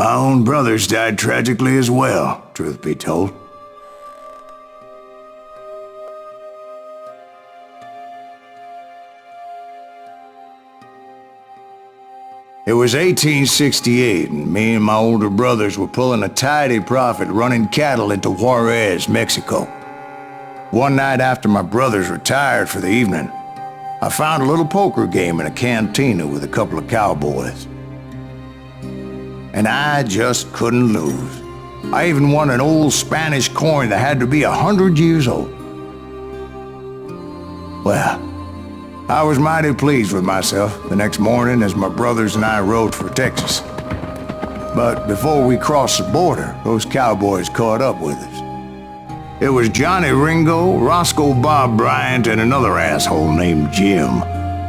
My own brothers died tragically as well, truth be told. It was 1868, and me and my older brothers were pulling a tidy profit running cattle into Juarez, Mexico. One night after my brothers retired for the evening, I found a little poker game in a cantina with a couple of cowboys. And I just couldn't lose. I even won an old Spanish coin that had to be 100 years old. Well, I was mighty pleased with myself the next morning as my brothers and I rode for Texas. But before we crossed the border, those cowboys caught up with us. It was Johnny Ringo, Roscoe Bob Bryant, and another asshole named Jim.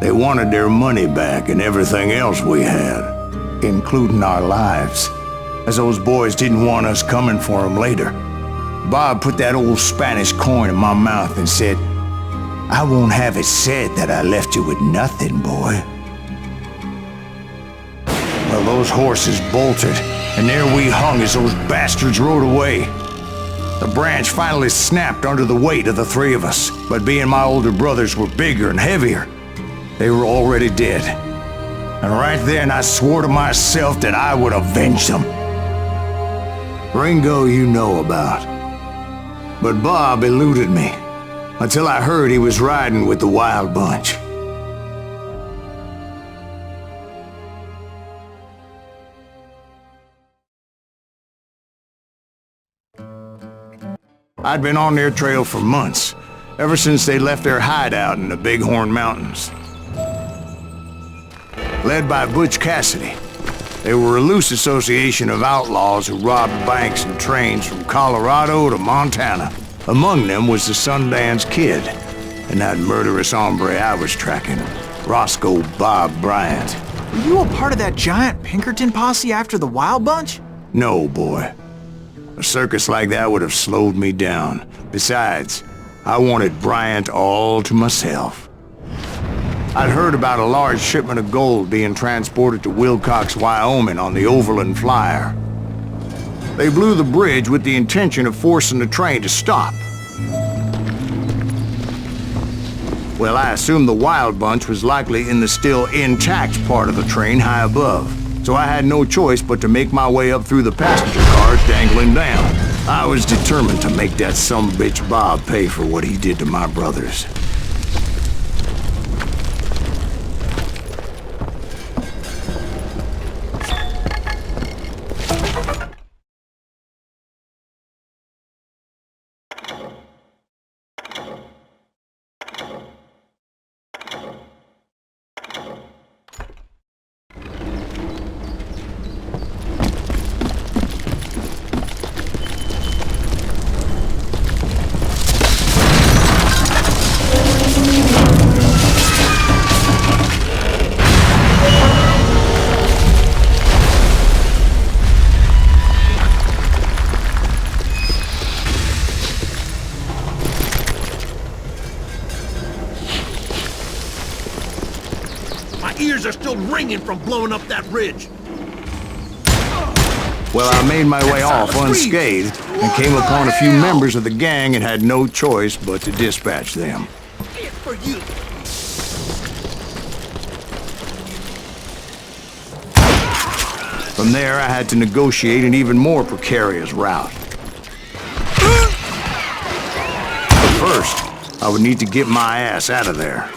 They wanted their money back and everything else we had, including our lives, as those boys didn't want us coming for them later. Bob put that old Spanish coin in my mouth and said, "I won't have it said that I left you with nothing, boy." Well, those horses bolted, and there we hung as those bastards rode away. The branch finally snapped under the weight of the three of us, but being my older brothers were bigger and heavier, they were already dead. And right then I swore to myself that I would avenge them. Ringo you know about. But Bob eluded me, until I heard he was riding with the Wild Bunch. I'd been on their trail for months, ever since they left their hideout in the Bighorn Mountains. Led by Butch Cassidy, they were a loose association of outlaws who robbed banks and trains from Colorado to Montana. Among them was the Sundance Kid, and that murderous hombre I was tracking, Roscoe Bob Bryant. Were you a part of that giant Pinkerton posse after the Wild Bunch? No, boy. A circus like that would have slowed me down. Besides, I wanted Bryant all to myself. I'd heard about a large shipment of gold being transported to Wilcox, Wyoming on the Overland Flyer. They blew the bridge with the intention of forcing the train to stop. Well, I assumed the Wild Bunch was likely in the still intact part of the train high above, so I had no choice but to make my way up through the passenger cars dangling down. I was determined to make that sumbitch Bob pay for what he did to my brothers. Ears are still ringing from blowing up that ridge. Well, I made my way off unscathed and came upon a few members of the gang and had no choice but to dispatch them. For you. From there, I had to negotiate an even more precarious route. But first, I would need to get my ass out of there.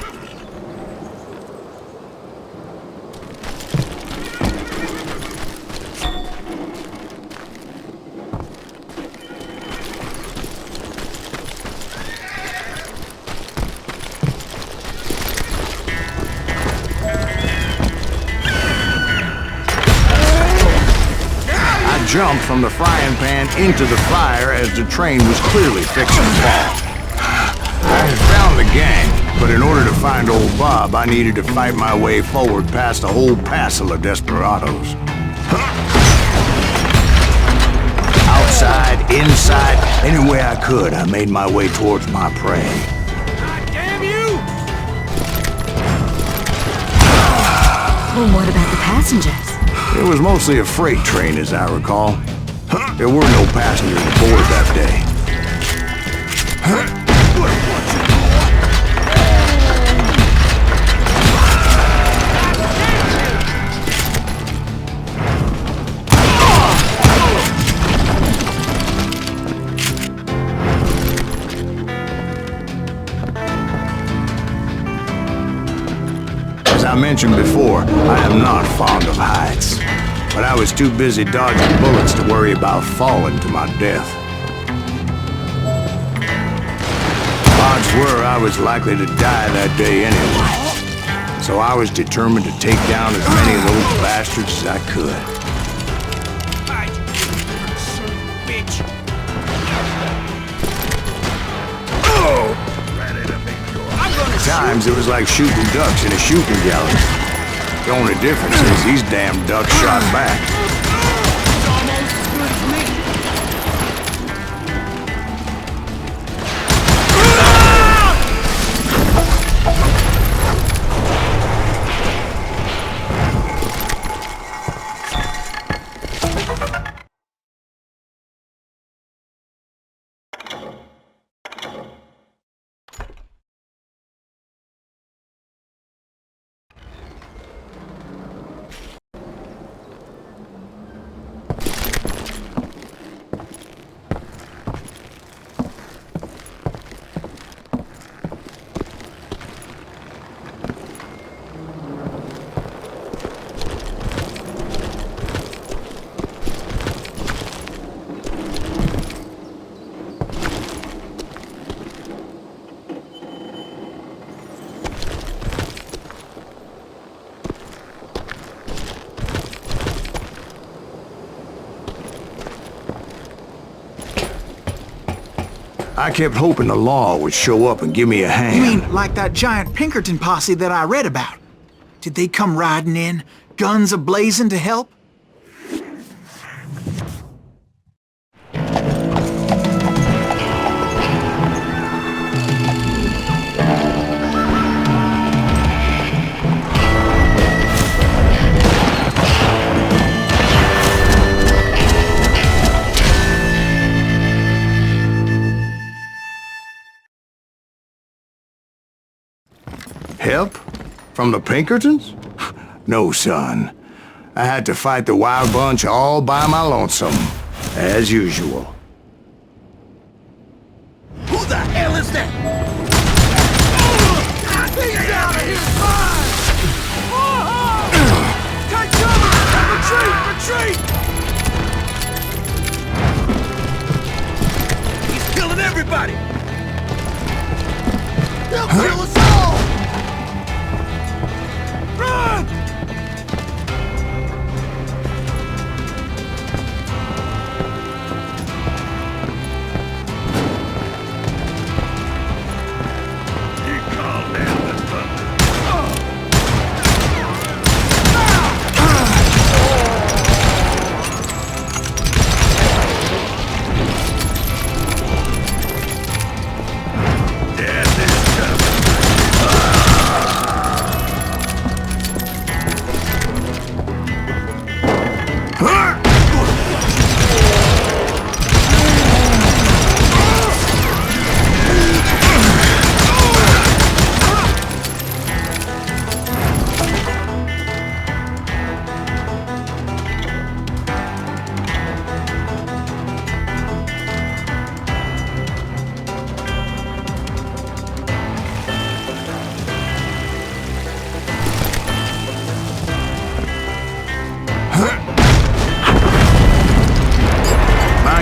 Jumped from the frying pan into the fire as the train was clearly fixing to fall. I had found the gang, but in order to find old Bob, I needed to fight my way forward past a whole passel of desperados. Outside, inside, any way I could, I made my way towards my prey. God damn you! Well, what about the passengers? It was mostly a freight train, as I recall. There were no passengers aboard that day. As I mentioned before, I am not fond of heights, but I was too busy dodging bullets to worry about falling to my death. Odds were I was likely to die that day anyway, so I was determined to take down as many of those bastards as I could. Bitch. At times, it was like shooting ducks in a shooting gallery. The only difference is these damn ducks shot back. I kept hoping the law would show up and give me a hand. You mean like that giant Pinkerton posse that I read about? Did they come riding in, guns a-blazing to help? Help? From the Pinkertons? No, son. I had to fight the wild bunch all by my lonesome, as usual. Who the hell is that? He's out of here! Take cover! Retreat! Retreat! He's killing everybody! He'll kill us all! Run!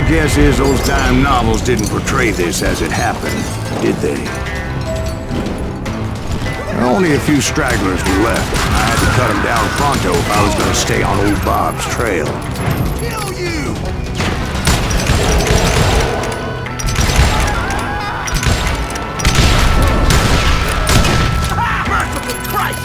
Guess is those dime novels didn't portray this as it happened, did they? Only a few stragglers were left. I had to cut them down pronto if I was going to stay on old Bob's trail. Kill you! Merciful Christ!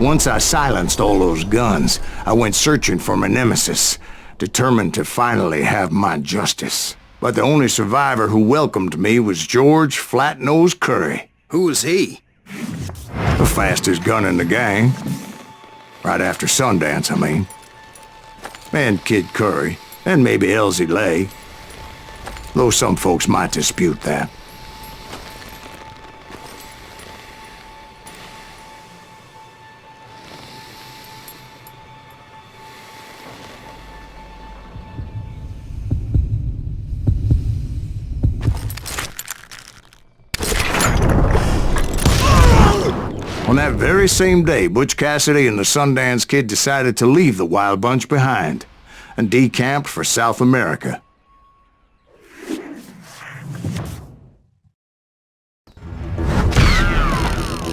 once I silenced all those guns, I went searching for my nemesis, determined to finally have my justice. But the only survivor who welcomed me was George Flat-Nose Curry. Who was he? The fastest gun in the gang. Right after Sundance, I mean. And Kid Curry, and maybe Elsie Lay. Though some folks might dispute that. On that very same day, Butch Cassidy and the Sundance Kid decided to leave the Wild Bunch behind and decamped for South America.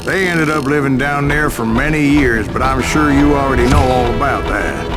They ended up living down there for many years, but I'm sure you already know all about that.